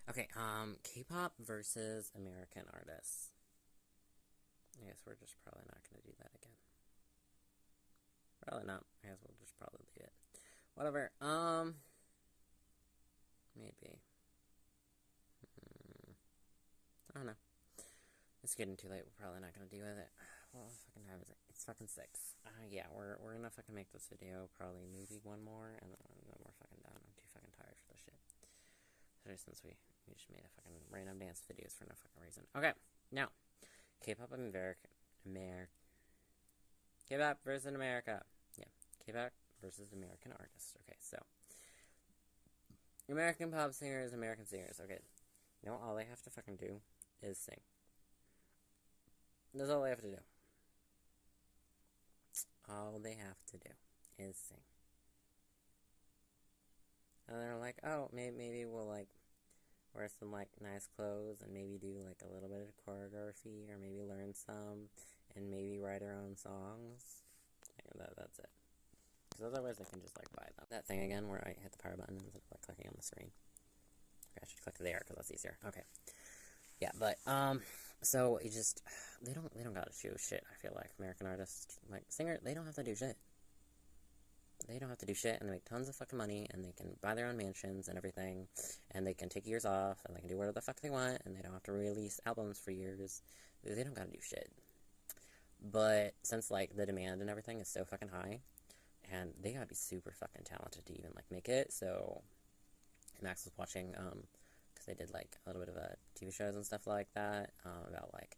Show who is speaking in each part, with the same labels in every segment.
Speaker 1: Okay, K-pop versus American artists. I guess we're just probably not gonna do that again. Probably not. I guess we'll just probably leave it. Whatever. Maybe. I don't know. It's getting too late. We're probably not gonna deal with it. Well, fucking time is it? It's fucking 6. Yeah, we're gonna fucking make this video. Probably maybe one more, and then we're fucking done. I'm too fucking tired for this shit. Especially since we just made a fucking random dance videos for no fucking reason. Okay, now K-pop K-pop versus America. Yeah, K-pop versus American artists. Okay, so American pop singers, American singers. Okay, now all they have to fucking do is sing. That's all they have to do. All they have to do is sing. And they're like, oh, maybe we'll like wear some like nice clothes and maybe do like a little bit of choreography or maybe learn some and maybe write our own songs. That's it. Because otherwise I can just like buy them. That thing again where I hit the power button instead of like clicking on the screen. Okay, I should click there because that's easier. Okay. Yeah, but so it just they don't gotta do shit. I feel like American artists, like singer, they don't have to do shit. They don't have to do shit, and they make tons of fucking money, and they can buy their own mansions and everything, and they can take years off, and they can do whatever the fuck they want, and they don't have to release albums for years. They don't gotta do shit. But since like the demand and everything is so fucking high, and they gotta be super fucking talented to even like make it. So Max was watching because they did like a little bit of TV shows and stuff like that about like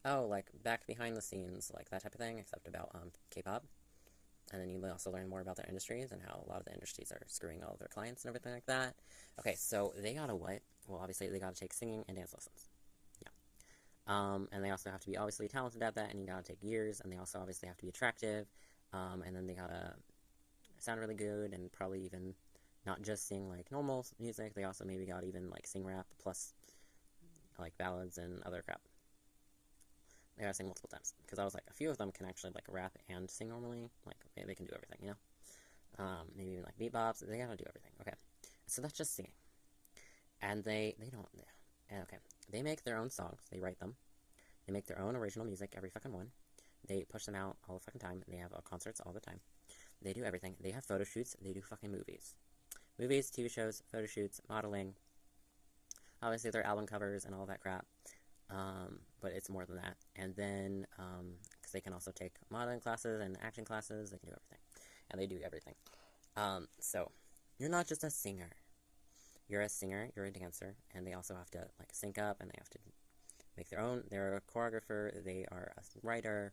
Speaker 1: like back behind the scenes, like that type of thing, except about K-pop. And then you also learn more about their industries and how a lot of the industries are screwing all of their clients and everything like that. Okay, so they gotta what? Well, obviously they gotta take singing and dance lessons. Yeah. And they also have to be obviously talented at that, and you gotta take years, and they also obviously have to be attractive. And then they gotta sound really good, and probably even not just sing like normal music. They also maybe gotta even like sing rap plus like ballads and other crap. They gotta sing multiple times, because I was like, a few of them can actually like rap and sing normally, like they can do everything, you know. Maybe even like beatbops. They gotta do everything. Okay, so that's just singing, and they don't. Okay, they make their own songs. They write them. They make their own original music, every fucking one. They push them out all the fucking time. They have concerts all the time. They do everything. They have photo shoots. They do fucking movies, TV shows, photo shoots, modeling. Obviously, their album covers and all that crap. But it's more than that. And then, because they can also take modeling classes and acting classes, they can do everything. And they do everything. So, you're not just a singer. You're a singer, you're a dancer, and they also have to, like, sync up, and they have to make their own. They're a choreographer, they are a writer,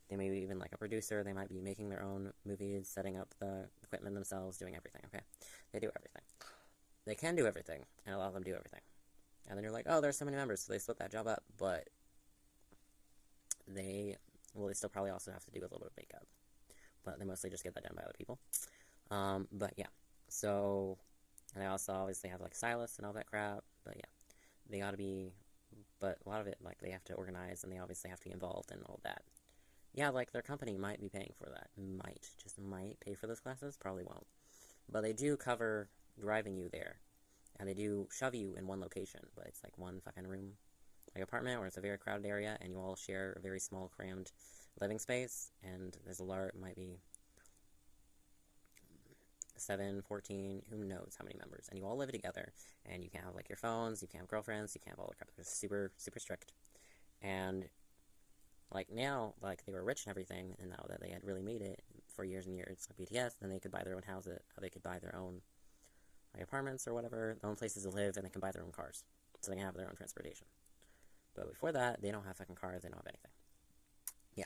Speaker 1: they may be even, like, a producer, they might be making their own movies, setting up the equipment themselves, doing everything, okay? They do everything. They can do everything, and a lot of them do everything. And then you're like, oh, there's so many members, so they split that job up, but they still probably also have to do a little bit of makeup. But they mostly just get that done by other people. But yeah, so, and they also obviously have, like, stylists and all that crap, but yeah, they gotta be, but a lot of it, like, they have to organize, and they obviously have to be involved in all that. Yeah, like, their company might be paying for that. Just might pay for those classes, probably won't. But they do cover driving you there. And they do shove you in one location, but it's like one fucking room, like apartment, or it's a very crowded area, and you all share a very small, crammed living space, and there's might be 7, 14, who knows how many members, and you all live together, and you can't have like your phones, you can't have girlfriends, you can't have all the crap. It's super, super strict. And like now, like they were rich and everything, and now that they had really made it for years and years, like BTS, then they could buy their own houses, they could buy their own like apartments or whatever, their own places to live, and they can buy their own cars, so they can have their own transportation. But before that, they don't have fucking cars, they don't have anything. Yeah.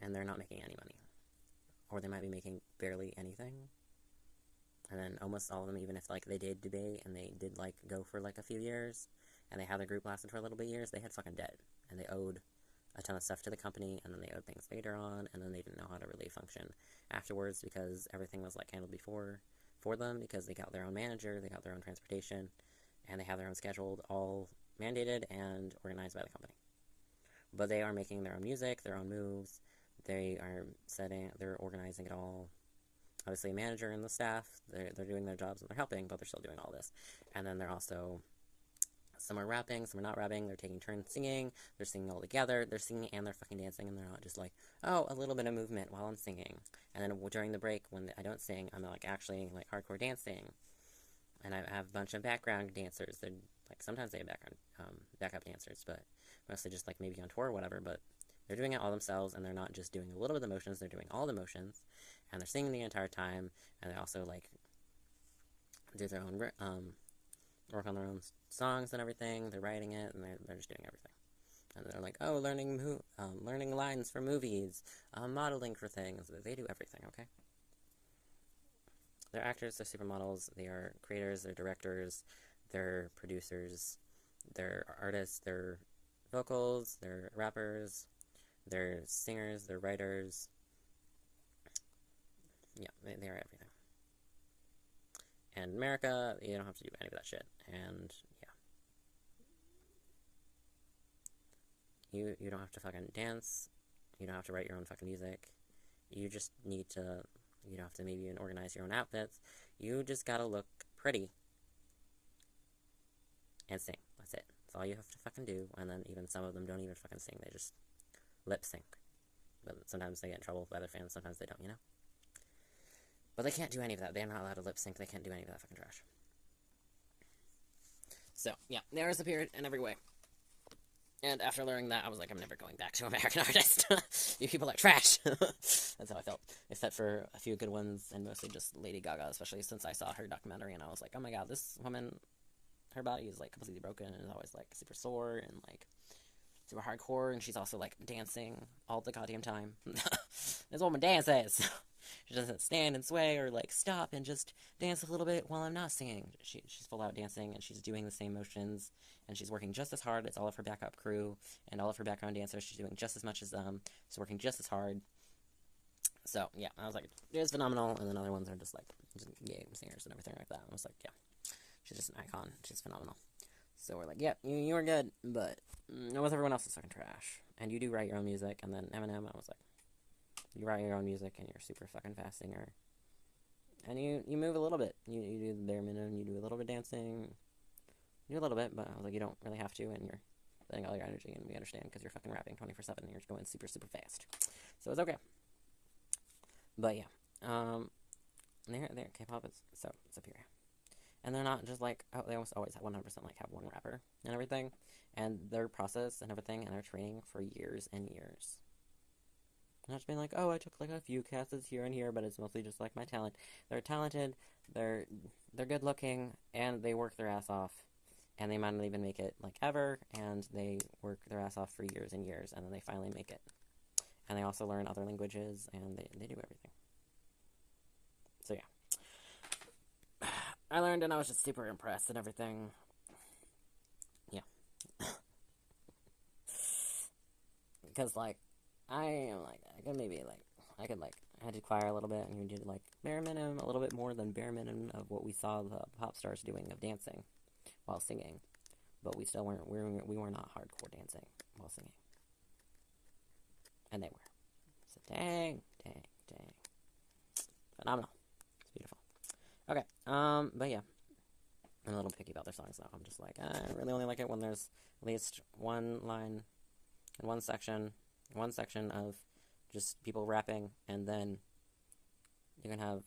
Speaker 1: And they're not making any money. Or they might be making barely anything. And then almost all of them, even if like they did debate and they did like go for like a few years, and they had their group lasted for a little bit of years, they had fucking debt. And they owed a ton of stuff to the company, and then they owed things later on, and then they didn't know how to really function afterwards, because everything was like handled before for them, because they got their own manager, they got their own transportation, and they have their own scheduled, all mandated and organized by the company. But they are making their own music, their own moves, they're organizing it all. obviously a manager and the staff, they're doing their jobs and they're helping, but they're still doing all this. And then they're also, some are rapping, some are not rapping, they're taking turns singing, they're singing all together, they're singing and they're fucking dancing, and they're not just like, oh, a little bit of movement while I'm singing. And then during the break, when I don't sing, I'm like actually like hardcore dancing. And I have a bunch of background dancers. They're like, sometimes they have backup dancers, but mostly just like maybe on tour or whatever, but they're doing it all themselves, and they're not just doing a little bit of the motions, they're doing all the motions, and they're singing the entire time, and they also, like, do their own, work on their own songs and everything, they're writing it, and they're just doing everything. And they're like, oh, learning lines for movies, modeling for things, they do everything, okay? They're actors, they're supermodels, they are creators, they're directors, they're producers, they're artists, they're vocals, they're rappers, they're singers, they're writers. Yeah, they are everything. And in America, you don't have to do any of that shit. And yeah. You don't have to fucking dance. You don't have to write your own fucking music. You just need to, you don't have to maybe even organize your own outfits. You just gotta look pretty. And sing. That's it. That's all you have to fucking do. And then even some of them don't even fucking sing. They just lip sync. But sometimes they get in trouble by their fans, sometimes they don't, you know? But they can't do any of that. They're not allowed to lip sync. They can't do any of that fucking trash. So, yeah, they are superior in every way. And after learning that, I was like, I'm never going back to American Artist. You people are trash. That's how I felt. Except for a few good ones, and mostly just Lady Gaga, especially since I saw her documentary, and I was like, oh my god, this woman, her body is, like, completely broken, and is always, like, super sore, and, like, super hardcore, and she's also, like, dancing all the goddamn time. This woman dances! She doesn't stand and sway, or, like, stop and just dance a little bit while I'm not singing. She's full out dancing, and she's doing the same motions, and she's working just as hard as all of her backup crew, and all of her background dancers. She's doing just as much as them. She's working just as hard. So, yeah, I was like, it is phenomenal, and then other ones are just, like, game singers and everything like that. I was like, yeah, she's just an icon. She's phenomenal. So we're like, yeah, you were good, but with everyone else is fucking trash. And you do write your own music, and then Eminem, I was like, you write your own music, and you're a super fucking fast singer. And you move a little bit. You do the bare minimum, you do a little bit of dancing. You do a little bit, but I was like, you don't really have to, and you're letting all your energy, and we understand, because you're fucking rapping 24/7, and you're going super, super fast. So it's okay. But yeah, K-pop is so superior. And they're not just like, oh, they almost always have 100% like have one rapper and everything, and their process and everything, and their training for years and years. Not just being like, oh, I took like a few classes here and here, but it's mostly just like my talent. They're talented, they're good looking, and they work their ass off, and they might not even make it like ever, and they work their ass off for years and years, and then they finally make it. And they also learn other languages, and they do everything. So yeah. I learned, and I was just super impressed and everything. Yeah. Because, like, I did choir a little bit, and we did, like, bare minimum, a little bit more than bare minimum of what we saw the pop stars doing of dancing while singing. But we still weren't, we were not hardcore dancing while singing. And they were. So, dang. Phenomenal. It's beautiful. Okay, but yeah, I'm a little picky about their songs now. I'm just like, I really only like it when there's at least one line in one section of just people rapping, and then you have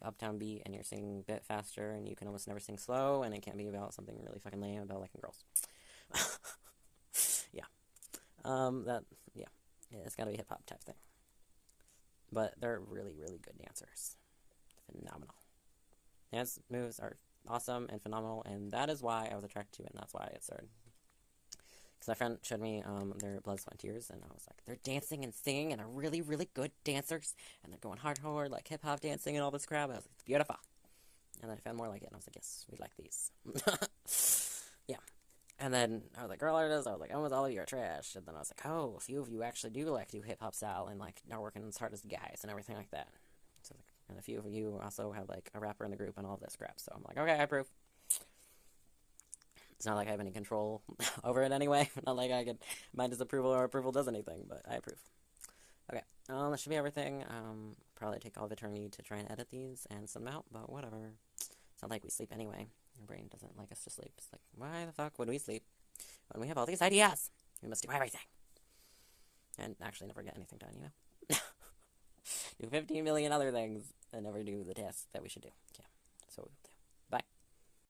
Speaker 1: Uptown Beat, and you're singing a bit faster, and you can almost never sing slow, and it can't be about something really fucking lame about liking girls. Yeah. It's gotta be a hip-hop type thing. But they're really, really good dancers. Phenomenal. Dance moves are awesome and phenomenal, and that is why I was attracted to it, and that's why it started. Because my friend showed me their Blood, Sweat, and Tears, and I was like, they're dancing and singing, and they're really, really good dancers, and they're going hardcore, like hip-hop dancing and all this crap. I was like, it's beautiful. And then I found more like it, and I was like, yes, we like these. Yeah. And then I was like, girl artists, I was like, almost all of you are trash. And then I was like, oh, a few of you actually do like do hip-hop style, and like are working as hard as guys and everything like that. So, like, and a few of you also have like a rapper in the group and all this crap. So I'm like, okay, I approve. It's not like I have any control over it anyway. Not like my disapproval or approval does anything, but I approve. Okay, that should be everything. probably take all of eternity to try and edit these and send them out, but whatever. It's not like we sleep anyway. Your brain doesn't like us to sleep. It's like, why the fuck would we sleep when we have all these ideas? We must do everything. And actually never get anything done, you know? Do 15 million other things and never do the task that we should do. Yeah. So